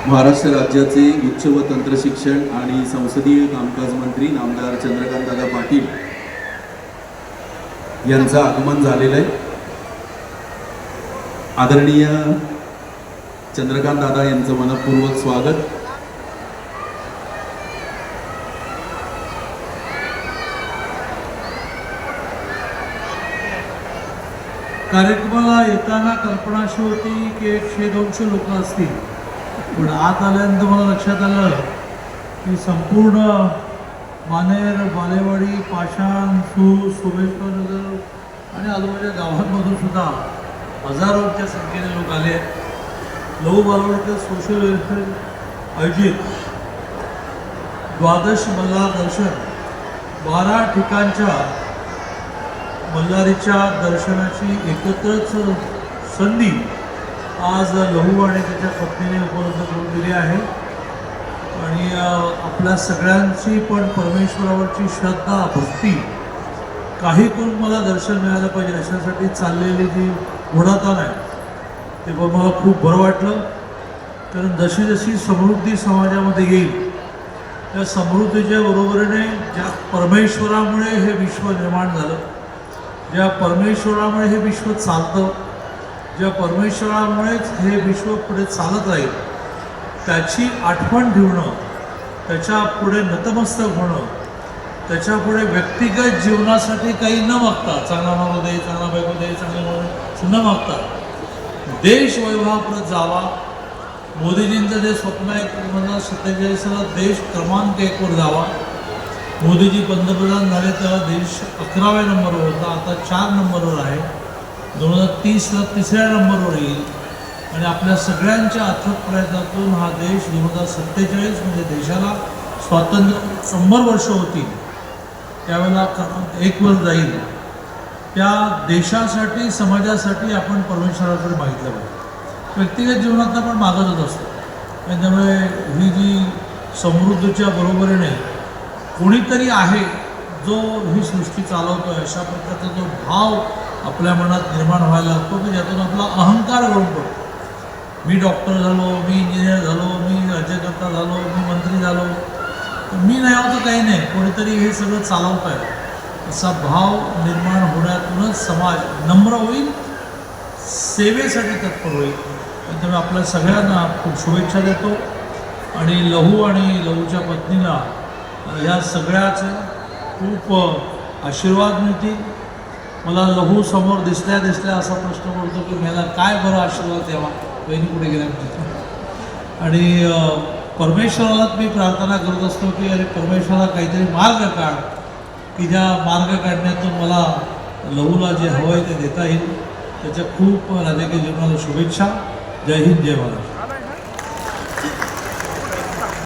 महाराष्ट्र राज्याचे उच्च व तंत्र शिक्षण आणि संसदीय कामकाज मंत्री नामदार चंद्रकांतदादा पाटील यांचं आगमन झालेलं आहे। आदरणीय चंद्रकांतदादा यांचं मनपूर्वक स्वागत। कार्यक्रमाला येताना कल्पना अशी होती की 100-200 लोक असतील, पण आत आल्यानंतर मला लक्षात आलं की संपूर्ण मानेर, बालेवाडी, पाषाण, सोमेश्वर नगर आणि आजूबाजूच्या गावांमधून सुद्धा हजारोच्या संख्येने लोक आले। लहू बालवडकर सोशल वेलफेअर आयोजित द्वादश मल्हार दर्शन 12 ठिकाणच्या मल्हारीच्या दर्शनाची एकत्रच संधी आज लहू आणि त्याच्या पत्नीने उपलब्ध करून दिली आहे। आणि आपल्या सगळ्यांची पण परमेश्वरावरची श्रद्धा, भक्ती, काही करून मला दर्शन मिळालं पाहिजे अशासाठी चाललेली जी घोडाताण आहे ते पण मला खूप बरं वाटलं। कारण जशी जशी समृद्धी समाजामध्ये येईल त्या समृद्धीच्या बरोबरीने ज्या परमेश्वरामुळे हे विश्व निर्माण झालं, ज्या परमेश्वरामुळे हे विश्व चालतं, ज्या परमेश्वरामुळेच हे विश्व पुढे चालत राहील, त्याची आठवण ठेवणं, त्याच्या पुढे नतमस्तक होणं, त्याच्या पुढे व्यक्तिगत जीवनासाठी काही न मागता, चांगला मागू दे, चांगला बायको दे, चांगले मागू न मागता देश वैभवाप्रत जावा। मोदीजींचं जे स्वप्न आहे 2047 देश क्रमांक 1 वर जावा। मोदीजी पंतप्रधान झाले तेव्हा देश 11व्या नंबरवर होता, आता 4 नंबरवर आहे। 2030ला 3ऱ्या नंबरवर येईल आणि आपल्या सगळ्यांच्या अथक प्रयत्नातून हा देश 2047 म्हणजे देशाला स्वातंत्र्य 100 वर्ष होतील त्यावेळेला क्रमांक 1 वर जाईल। त्या देशासाठी, समाजासाठी आपण परमेश्वराकडे मागितलं पाहिजे। व्यक्तिगत जीवनात आपण मागतच असतो, त्यामुळे ही जी समृद्धीच्या बरोबरीने कोणीतरी आहे जो ही सृष्टी चालवतो आहे अशा प्रकारचा जो भाव आपल्या मनात निर्माण व्हायला लागतो की ज्यातून आपला अहंकार गळून पडतो। मी डॉक्टर झालो, मी इंजिनियर झालो, मी राज्यकर्ता झालो, मी मंत्री झालो, मी नाही होतं काही नाही, कोणीतरी हे सगळं चालवत आहे असा भाव निर्माण होण्यातूनच समाज नम्र होईल, सेवेसाठी तत्पर होईल। त्यामुळे आपल्या सगळ्यांना खूप शुभेच्छा देतो आणि लहू आणि लहूच्या पत्नीला या सगळ्याचे खूप आशीर्वाद मिळतील। मला लहू समोर दिसल्या असा प्रश्न पडतो की मला काय बरं आशीर्वाद द्यावा, बहिणी पुढे गेल्या आणि परमेश्वरालाच मी प्रार्थना करत असतो की अरे परमेश्वराला काहीतरी मार्ग काढ की ज्या मार्ग काढण्यातून मला लहूला जे हवं आहे ते देता येईल। त्याच्या खूप राजकीय जीवनाला शुभेच्छा। जय हिंद, जय महाराष्ट्र।